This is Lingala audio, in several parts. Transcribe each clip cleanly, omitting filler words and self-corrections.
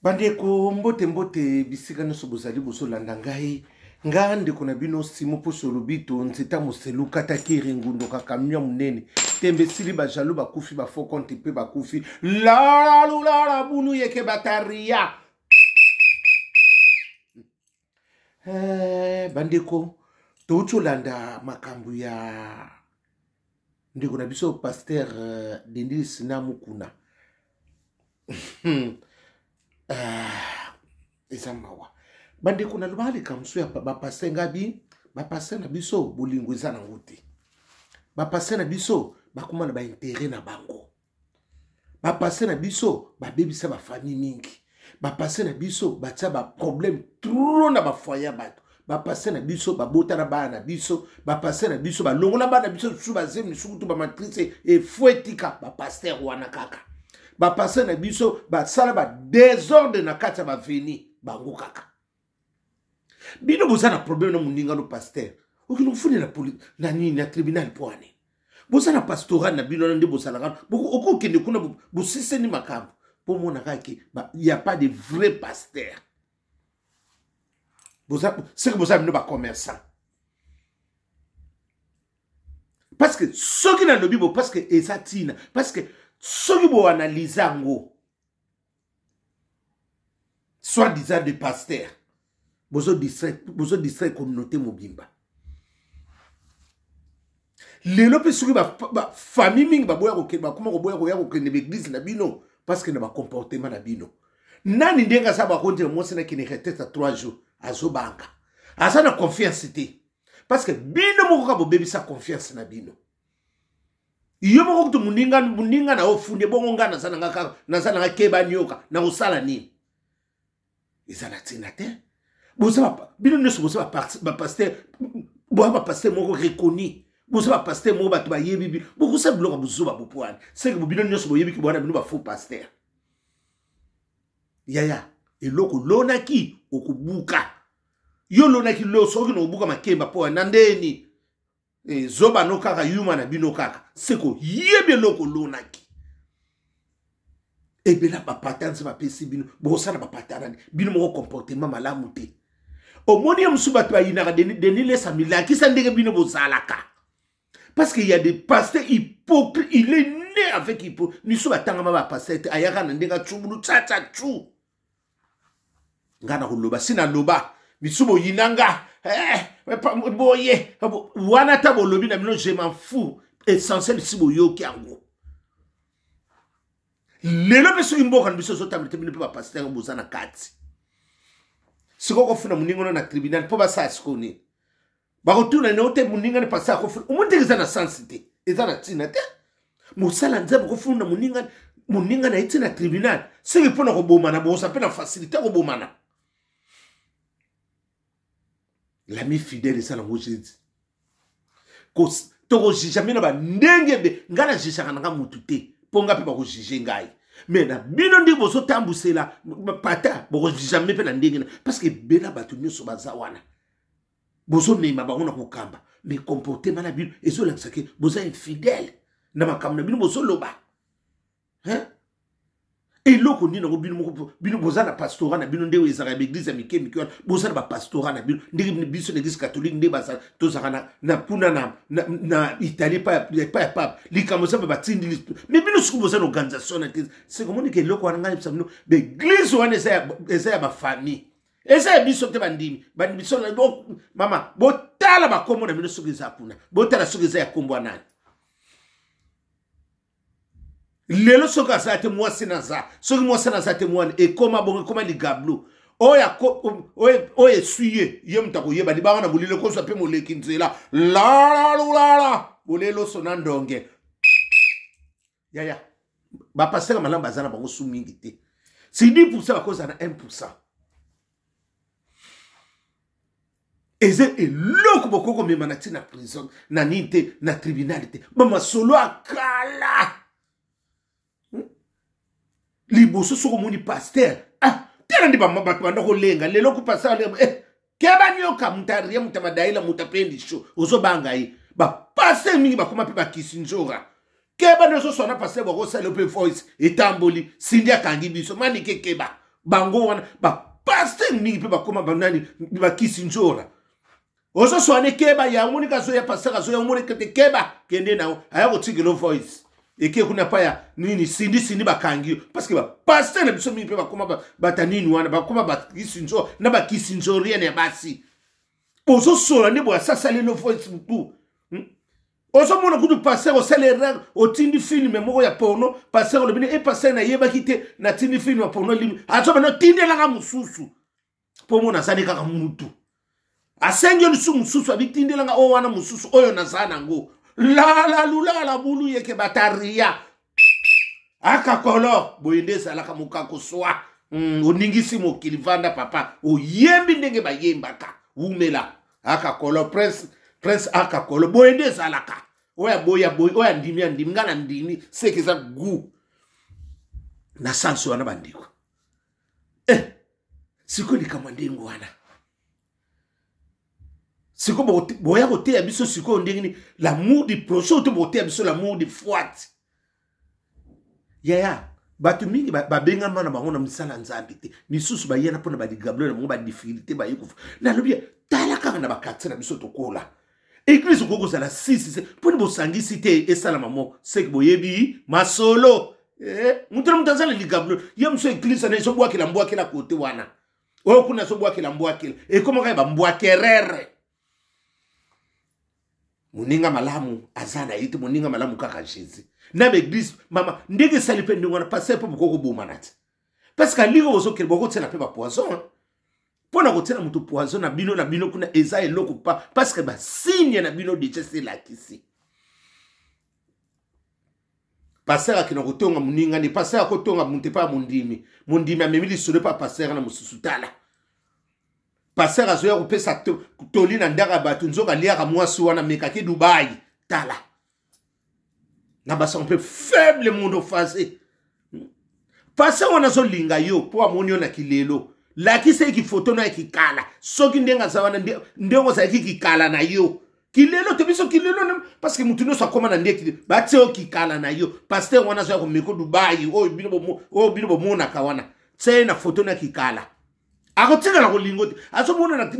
Bandeko mbote mbote bisika nyonso bozali bozolanda ngai nga ndeko na bino simo poso lobito nzeta moselu kataki ringundo kakamia munene tembe sili bajalo bakufi bafo konte pe bakufi la bunu yeke bataria bandeko tocholanda makambo ya ndeko na biso pasteur Denis Namukuna ezamawa bandeko na lobali kamso ya bapase ngabi bapase na biso bolingo eza na ngote bapase na biso bakuma na ba intérêt na bango bapase na biso babebisa ba famille mingi bapase na biso batia ba problème trop na ba foyer bato bapase na biso babota na bana biso bapase na biso balongo na bana biso su bazemi sukutu ba matrice et fouetika ba pasteur wana kaka bapase na biso basala ba désordre na kati ya baveni bango kaka bino boza na problème na moninga no pasteur okino kufuni na nini na tribunal poane boza na pastoral na bino nde bosalaka okokende kuna bosiseni makambo po mona kaki y a pas de vrai pasteur c'est que boza bino ba commerçant parce que ceux qui na lobi bo parce que esatina parce que ceux qui analyse ngo soit disant de pasteur bozo distrait communauté mobimba lelo pe soki ba famille mingi ba boya ko kuma ko boya ko ke l'église na bino parce que na ba comportement na bino nani ndenga sa ba konte mo sena ki ne retesta 3 jours azo banka asa na confiance te parce que bino mo ko bo bebisa confiance na bino iyo mo ko muninga na ofunde bongo ngana sana ngaka na sana ngakeba nyoka na usala nini izala tina te boza bino neso boza ba pasteur ba pasteur moko reconnu boza ba pasteur moko bato ba yebi boko sa bloka bozo ba bopwane c'est que bino neso boyebi ki bwana bino ba faux pasteur yaya eloko lonaki okubuka yo lonaki lo soki no buka makemba po na ndeni zoba no kaka yuma na bino kaka seko yebe loko lonaki ebela ba patane ba pesi bino bosana ba patane bino mo comportement malamu te omoni ya musuba to ayinaka deni lesa milaki sa ndenge bino bozalaka parce qu'il y a des pasteurs hypocrites il est né avec hypocrite ni so batanga ba pasteur ayaka na ndenga tshubulu tsa tsu ngana ko loba sina loba misubo yinanga boye wana ta bolobi na bino je m'en fous essentiel sibo yoki yango lelo beso imboka biso so tamite bino pe ba pasteur bozana kati siko ko funa muningo na tribunal po ba sa skoni ba ko tuna ne ote muninga ne pasteur ko funa umuntu ezana sensité ezana tina te musala nzebo ko funa muninga na itina tribunal siko pona ko bomana bo sa pe na facilité ko bomana l'ami fidèle ça la mojezi ko to jamais na ba ndenge ngana jishaka nga mutute ponga pe ba ko jije ngai mais na bino ndi boso tambusela pata bo ko jamais pe na ndenge parce que bela batu nyoso baza wana boso nema ba ona ko kamba mais comportement na bino ezo la sake boza infidèle na makamna bino boso loba hein et loko ni na ko bino boza na pastorat na bino ndewe ezaka église ya mikemi ki wana boza na ba pastorat na bino ndenge biso na église catholique nde baza tozaka na puna na Italie pas likamo sa ba tindi mais bino suku boza na organisation na c'est comment que loko wana ngai bino l'église wana eza ya ba famille eza ya biso te bandimi biso na mama botala ba komo na bino suku eza puna botala suku eza ya kombo nani lelo soka sa te moi sinaza soki moi sinaza te moi et koma ligablo oya suye ye mutako yeba di bana bulile ko so pe moleki nzela la bolelo sona ndonge yaya ba passer malamba zana bango sumingi te si 10% ba koza na 1% eze eloko bokoko mema na tina prison na ninte na tribunalité mama solo akala liboso soko moni pasteur tena ndi ba mabatu bandako lenga lelo ku pasteur keba nyoka mutaria mutamadaila mutapendi show ozo bangai ba pasteur mingi bakoma pe ba kisinjora keba no so sona pasteur bako sala open voice etamboli sindia kangi biso mani kekeba bango wana ba pasteur mingi pe bakoma banani bakisi njora ozo soane keba ya moni kazo ya pasteur kazo ya moni kete keba kende na aya ko tigelo voice eke kuna pa ya nini sindi bakangi parce que ba pasteur na biso mingi pe bakoma batanini wana bakoma bakisi njora na bakisi njora ya basi ozo soane bo sasa le voice mutu ozo mona kudu pasteur o salera o tindi film moko ya porno pasteur le bine e pasteur na yeba kite na tindi film ya porno lim azo bana tindi la nga mususu po mona sane kaka mutu asenyo lusu mususu abitindi la nga o wana mususu oyo na sana ngo la lula la bulu yeke bataria aka kolo boyende sala ka mukako swa oningisi mo kilivanda papa o yembi ndenge ba yembaka umela aka kolo prince aka kolo boyende sala ka oya ndimi ngana ndimi sekeza gu na sanso wana bandiko siko likamwandengo wana siko boya kote ya biso siko ndengini l'amour du prochain to bote ya biso l'amour du fouat yaya batu mingi babenga mana bango na misala nzambe te misusu ba yena pona ba digablo na mo ba difficulté ba yiko na lobi tala kaka na bakatse na biso tokola église koko za la 6 poni bo sangisi te esala mamo sek boyebi masolo mutra mutazana ligablo yemso église na so bwakela mbwakela kote wana o kuna so bwakela mbwakela koma ka ba mbwakerere muninga malamu azana yiti muninga malamu kaka Jésus na église mama ndenge salipe ndingona passer po boko bomanati parce que ligo ozo kele boko tsena pe ba poison pona ko tsena mutu poison na bino kuna eza eloko pa parce que ba signe na bino de c'est la kisi passer akina kotonga muninga ni passer akotonga munte pa mundimi amemili solo pa passer na mususutala passer azoya kopesa toli na ndaka batu nzoka liaka mwasi wana mekaki Dubai tala na basa un peu faible monde phasé passer wana zo linga yo po amonio na kilelo la kise ki photo na kikala soki ndenga zawana ndengo za kikala na yo kilelo te biso kilelo parce que mutu no sa koma na ndeki batse o kikala na yo pasteur wana zo ko meko Dubai o bino bo mona kawana tse na photo na kikala akotika na kolingo te azomona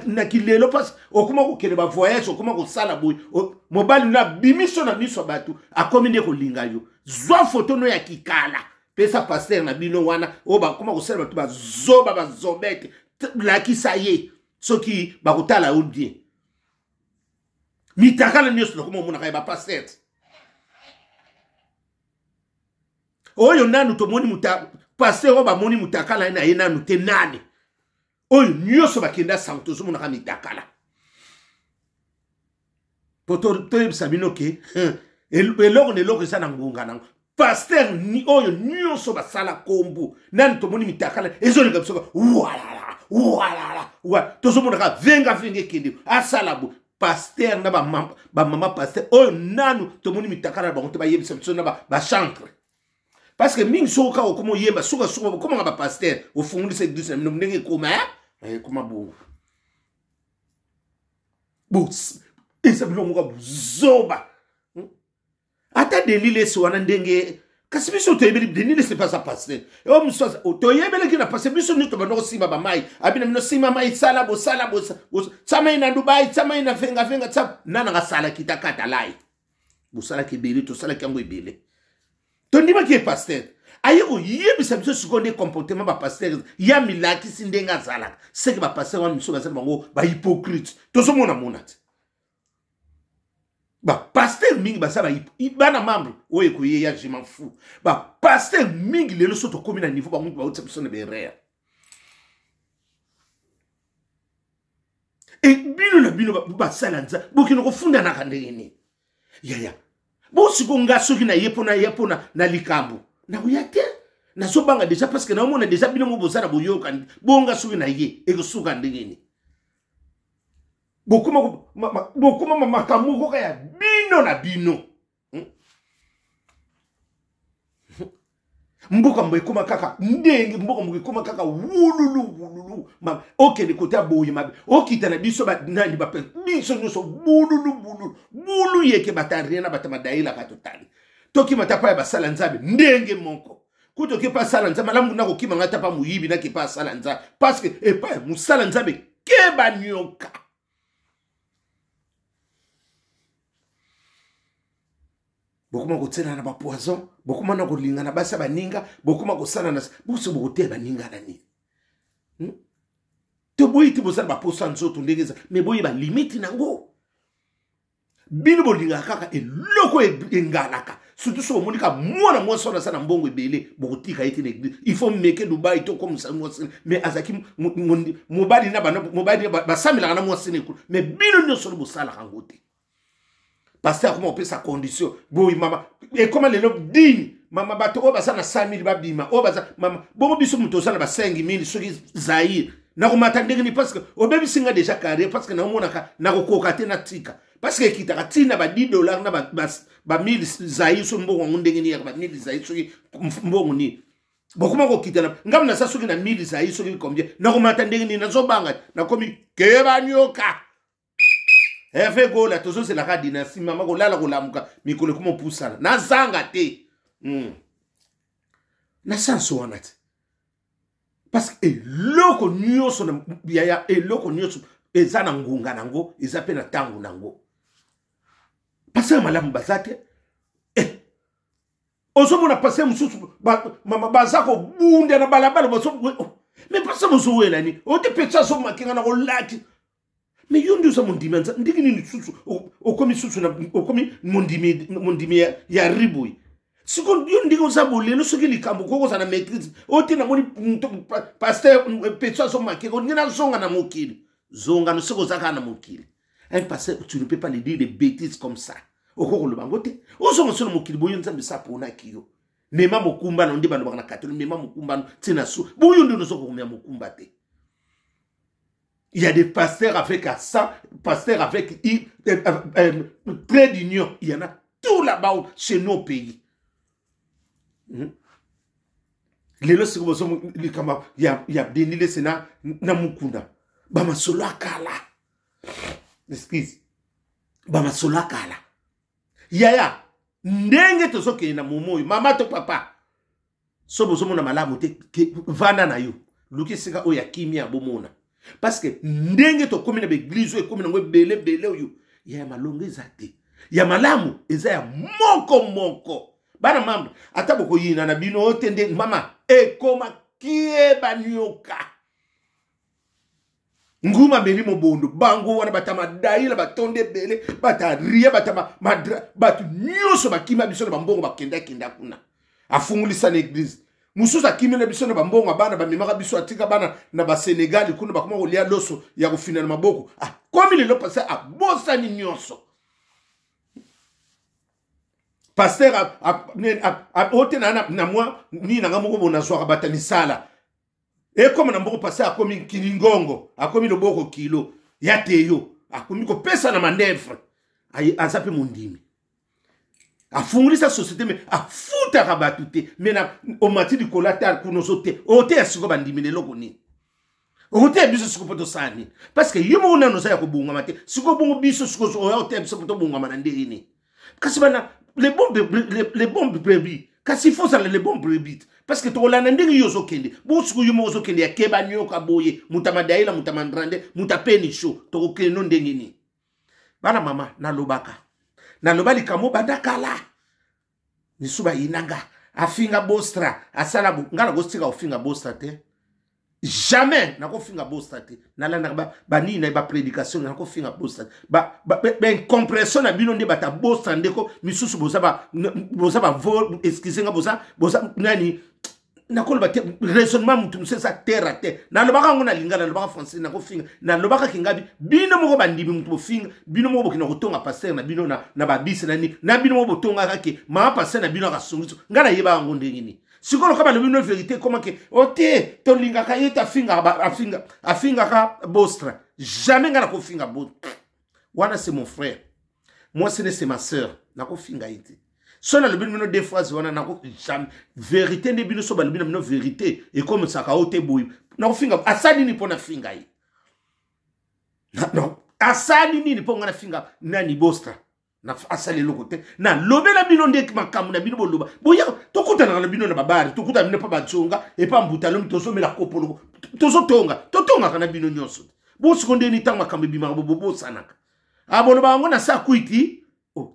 na kilelo parce okuma ko kele ba voyage okuma ko sala boy mobali na bimiso na miso batu akomi nde kolinga yo zwa photo no ya kikala pesa pasteur na bino wana o ba kuma ko sala batu ba zobete la kisaye soki ba kotala bien mitakala nyoso na kuma mona ka ba pasteur oyo nanu to moni muta pasteur o ba moni mutakala na yena nute nani oyo nyoso bakenda santo zo mona ka mitakala poto to sabino ke eloko ne loko sana ngunga nango pasteur ni oyo nyoso basala kombu nani to moni mitakala ezoli kapso wa to zo mona ka venga kende asala bu pasteur na ba mama pasteur oyo nanu to moni mitakala ba to ba yebisa biso na ba chantre parce que mingi soka okomo yemba soka comment ba pasteur au fond de cette église nous ndenge comment bo esa bilo ngo zoba ata delile so wana ndenge kasi biso to yebeli delile c'est pas ça pasteur o mso to yebeli kina pasteur biso ni to bano simba ba mai abina mino simba mai sala bo tsama ina Dubai tsama ina venga tsama nana ga sala kitakata lai bo sala ke beli to sala kango ebele tondima ki pasteur ayeko yebisa biso sikonde comportement ba pasteur ya milaki sindenga zala c'est que ba pasteur wa miso ba bango ba hypocrite to so mona ba pasteur mingi ba saba ibana membre oye ko ye ya je m'en fous ba pasteur mingi lelo soto komi na niveau ba mungu ba utsa biso ne berere e bino ba sala nza bokino ko funda na kandeni ya bosi konga soki na yepona na likambo na uyate na so banga déjà parce que na mona déjà bino mo bozana boyoka bonga soki na ye e ko suka ndengeni bokuma makamuko ya bino na bino mboka mbekoma kaka ndenge mboka mbekoma kaka wululu okende kota boyi mabe okita na biso ba nani ba biso nyoso bulu yeke batarina batama daila katotali toki matapa ya basala nzabe ndenge monko kuto ke pa sala nza malamu na ko kima ngata pa muyibi na ke pa sala nza parce que e pa musala nza be ke banyoka bokuma ko tsena na ba poison bokuma na ko linga na basa baninga bokuma ko sala na buso bokote baninga na ni to boyi ti bosala ba poison nzoto ndengeza me boyi ba limite nango bino bolinga kaka eloko engalaka surtout so monika mwana mwasi na sana mbongo ebele bokotika ete na église il faut meke Dubai to comme ça mwasi mais azaki mobali na bana mobali basamela na mwasi ne mais bino nyonso bosala kango te pasteur comment on peut sa condition boy mama et comment les lobes digne mama bato o basa na 5000 babima o basa mama bomo biso muto sala ba 5000 soki zaïr na ko matandenge ni parce que o bebi singa déjà carré parce que na mona ka na ko kokate na tika parce que kitaka tina ba $10 na ba 1000 zaïr so mbongo ndenge ni ya ba 1000 zaïr soki mbongo ni bokuma ko kitana ngam na sa soki na 1000 zaïr soki combien na ko matandenge ni na zo banga na komi ke banyoka Efe go la tozo c'est la dynastie mama ko lala ko lamuka mikolo kuma pusana na zanga te na sanso wanati parce que eloko nyonso na biaya eloko nyonso eza na ngunga nango eza pe na tango nango parce que malamu bazate ozo na passer mususu mama bazako bunde na balabala boso mais parce que boso wela ni o te petsa so makinga na ko lati mais yondi usa mondimi ndiki nini susu okomi susu na okomi mondimi ya ribui siko yondi usa bolelo soki likambo koko za na maîtrise ote na moni pasteur petso so make ko ngina zonga na mokili zonga no siko zaka na mokili un pasteur tu ne peux pas lui dire des bêtises comme ça okoko lo bangote ozonga so na mokili boyo nzambe sapo na kiyo mema mokumba no ndi bano bana catholique mema mokumba no tina su boyo ndo no soko komya mokumba te. Il y a des pasteurs avec ça, pasteurs avec près d'union. Il y en a tout là-bas chez nos pays. Les lois, il y a des nids de Sénat, Namukunda. Bama solakala. Excuse. Bama solakala. Yaya. Ndenge to soke na momo. Mama to papa. Sobo somo na malamu te vanda na yo. Luki sika oya kimia bomona. Parce que ndenge to komi na beglizo e komi na ngwe bele oyo ya malongo ezate ya malamu eza ya moko bana mamba ata boko yina na bino otende mama e koma kie banyoka nguma meli mobondo bango wana batama daila batonde bele bataria batama madra batu nyoso bakima biso na bambongo bakenda kuna afungulisa na église mususa kimela biso na bambongo bana bamimaka biso atika bana na ba Sénégal kuna bakoma kolia loso ya kufina na maboko komi lelo pasa bosa ni nyonso pasteur ote na moi ni na ngamoko bona zwa batani sala e comme na mboko pasteur akomi kilingongo akomi loboko kilo ya teyo akomi ko pesa na manevre azape mondimi afungulisa société mais afuta kabatute mais na omati di collatéral kunozote ote asiko bandimile loko ni ote biso siko poto sani parce que yimo na no sa ya kobunga mate siko bungo biso siko ote biso poto bunga manande ini kasi bana les bombes brebis kasi faut ça les bombes brebis parce que to la ndenge yozo kende bo siko yimo yozo kende ya keba nyoka boye mutamadaila mutamandrande mutapeni show to kendo ndenge ni bana mama na lobaka na lobali kamo bandakala nisuba inanga afinga bostra asala ngala gostika ofinga bostra te jamais na ko finga bostra te na la na bani na ba prédication na ko finga bostra ba incompression na bino nde bata bostra ndeko misusu boza ba vol excusez nga boza nani na ko ba raisonnement mutu ça terre à terre na lobaka ngona lingala lobaka français na ko finga na lobaka kingabi bino moko bandimi mutu finga bino moko kina kotonga passer na bino na ba bis na ni na bino moko botonga kake ma passer na bino ka sungiso ngana yeba ngo ndengini sikolo kama le bino vérité comment que ote to linga ka yeta finga afinga ka bostra jamais ngana ko finga bot wana c'est mon frère moi c'est ma sœur na ko finga yete Sona le bino des phrases wana na ko vérité ne bino so ba le bino vérité et comme ça ka ote boy na finga asani ni pona finga yi non asani ni pona finga nani bostra na asali loko te na lobela bino ndeki makamu na bino boloba boya tokutana na bino na babari tokutana bino pa batsonga e pa mbutalo mtosomela kopolo totonga kana bino nyonso bo sekonde ni tanga makambe bima bobo sanaka abolo bango na sa kuiti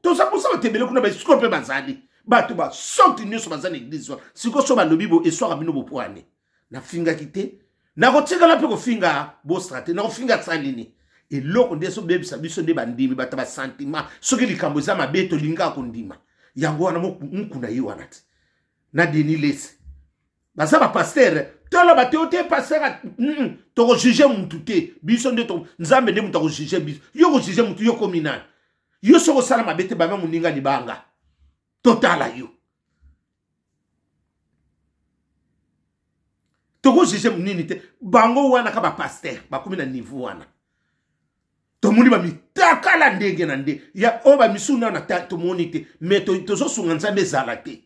toza kusa batebele kuna ba skope bazali bato ba sorti nyonso bazana église siko so ba lobi bo eswaka bino bo poane na finga kite na kotikala pe ko finga bo strate na ko finga tsalini et loko ndeso bebisa biso nde bandimi bata ba sentiment soki likambo za mabeto linga ko ndima yango wana mukuna yi wana ti na deni lese baza ba pasteur tolo ba teote pasteur to ko juger mutu te biso nde to nzambe nde mutu ko juger biso yo ko juger mutu yo kominana yo soko sala mabete ba muninga libanga totala yo to ko juger munini te bango wana ka ba pasteur ba komina niveau wana to muni ba mitakala ndenge na nde ya oba misuna na ta to monite mais to so sunga nzambe zala te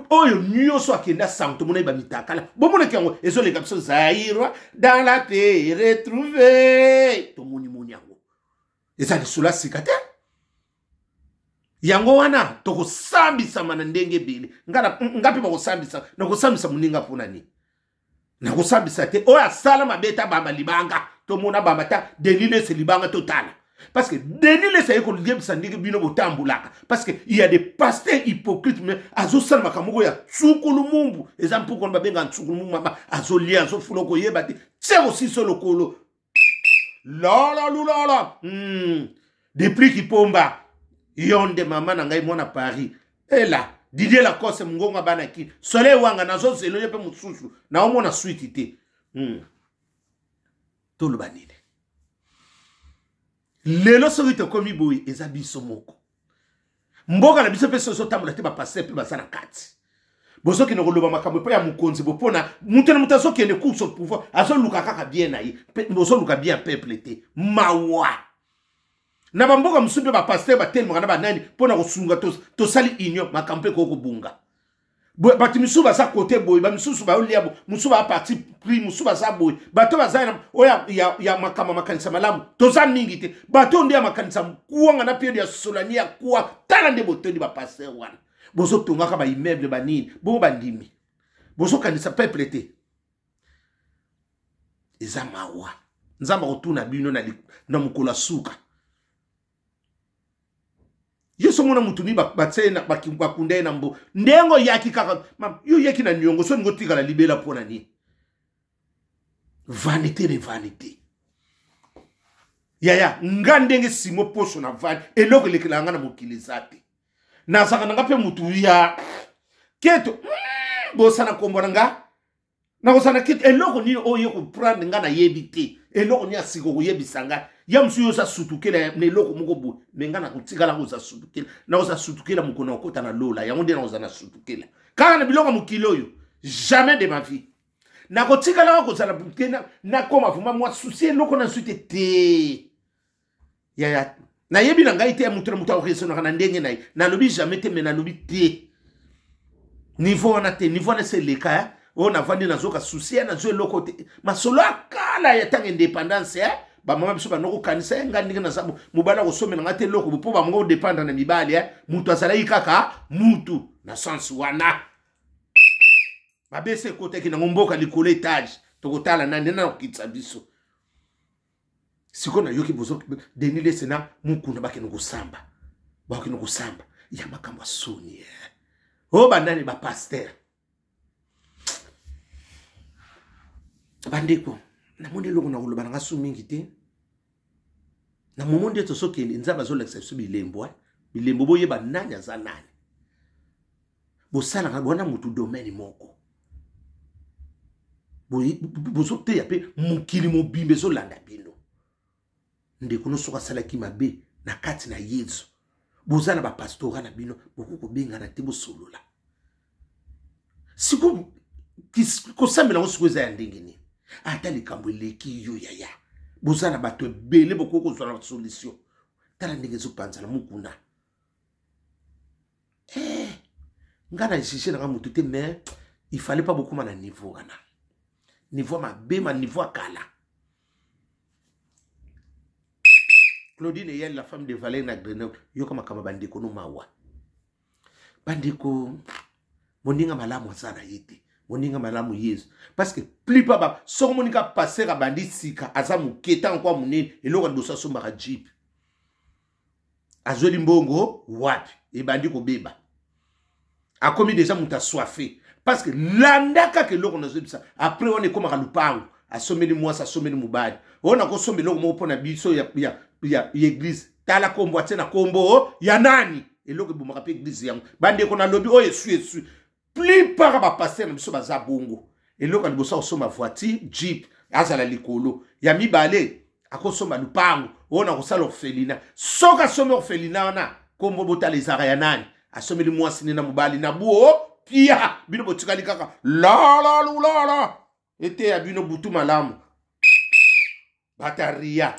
oyo nyonso akenda sang to mona ba mitakala bo mona kengo ezo le kapso zairwa dans la paix retrouver to moni yango eza le sula sikate yango wana to ko sambisa mana ndenge bele ngapi ba ko sambisa na ko sambisa muninga pona ni na ko sambisa te oya sala mabeta bamba libanga to mona bamba ta denile se libanga totala parce que denile se ko liebisa ndenge bino botambulaka parce que il y a des pasteurs hypocrites mais azo sala makamoko ya tsukulu mumbu exemple ko babenga tsukulu mumbu mama azo lia azo fuloko yeba te c'est aussi solo kolo la depuis qui pomba yonde mama na ngai mona Paris et là Didier la kose mungonga bana ki soleil wanga nazo zelo yepe mususu na omona suite te to lo banile lelo soki to komi boy eza biso moko mboka na biso pe so tambola te ba passer pe basana kati bosoki no koloba makambo pe ya mukonzi bopona mutu na mutu soki ene course au pouvoir azo luka kaka bien na ye boso luka bien peuple te mawa na bamboka musupe ba pasteur ba telmo kana ba nani pona kosunga to sali inyo makampe ko bunga bati misuba sa côté boy ba misusu ba oliabo musuba parti pris musuba sa boy bato bazana oya ya makama makanisa malamu to za mingi te bato ndia makanisa kuanga na pio ya solania kwa tala nde botoni ba pasteur wana bozo tonga ka ba immeuble ba nini bo bandimi bozo kanisa peuple te eza mawa nzamba kotuna bino na mukola suka yeso mona mutuni batsena bakunde na mbo ndengo yaki kaka yo yaki na nyongo so ngo tika la libela pona ni vanité de vanité ya ngandenge simo poso na van eloko lekilanga na mokilizate na saka nga pe mutu ya keto bo sana kombona nga na kosana kit eloko ni oye ko prendre nga na yebite eloko ni asiko ko yebisanga ya msu yo sa sutukela ne eloko moko bo menga na kutikala ko sa sutukela na ko sa sutukela mukona okota na lola yango ndi na ozana sutukela kaka na biloko mukilo yo jamais de ma vie na kotikala ko zala bukena na koma vuma mwa souci eloko na suite te ya na yebi na ngai te mutu na mutu akoreso na ndenge na lobi jamais te mais na lobi te niveau na te niveau na se leka on a vendu na zoka souci na zo eloko te masolo akala ya tanga indépendance ba mama biso ba noko kanisa ngandi na sabu mubala ko somela ngate eloko po ba ngo dépendre na mibali mutu azala ikaka mutu na sens wana ba bese kote ki na ngomboka likolo etage to kotala na ndena na kitsa biso siko na yoki bozo denile sena mukuna bakeno kusamba bakeno kusamba ya makambo soni o bandani ba pasteur bandeko na monde loko na koloba nga sumingi te na momonde to soki nzaba zo leksa su bilembo bilembo boye ba nani aza nani bosala ka bona mutu domaine moko bozo te ya pe mukili mobimbe zo landa bino ndeko no soka sala ki mabe na kati na yezu bozana ba pastora na bino boko benga na te bosolola siko kosambela ngosikuza ya ndenge ni ata likambo eleki yo yaya bozana bato ebele boko kozwa na solution tala ndenge ezopanzana mukuna ngana ishishe na mutu te mais il fallait pas beaucoup na niveau wana niveau mabe ma niveau akala Claudine et la femme de Valère na Grenoble, yo kama kama bandeko no mawa. Bandeko, moninga malamu sana yete. Moninga malamu yesu. Parce que plus pas, son moninga passer à bandit sika, azamu keta encore mouné, et l'on dosa somba jeep. Azoli mbongo, wapi, et bandiko beba. A commis déjà mouta soifé. Parce que l'andaka que l'on a ça. Après on est comme à l'upang, à sommer de moi, à sommer de moubad. On a consommé l'on m'a pona biso, ya église. Tala komboate na kombo, ya nani. Et l'on que vous me rappelez église yang. Bande qu'on a lobby, oh yesu. Plus par va passer na biso baza bongo. Et l'on quand bossa au ma voiture, jeep, azala likolo. Ya mi balé, à consommer l'upang. On a reçu l'orphelinat. Soka somme orphelinat, on a kombo bota les arayanani. À sommer de moi, sinina moubali na bouo. Kia, bino botikali kaka. La. Ete ya bino butu malamu. Bataria.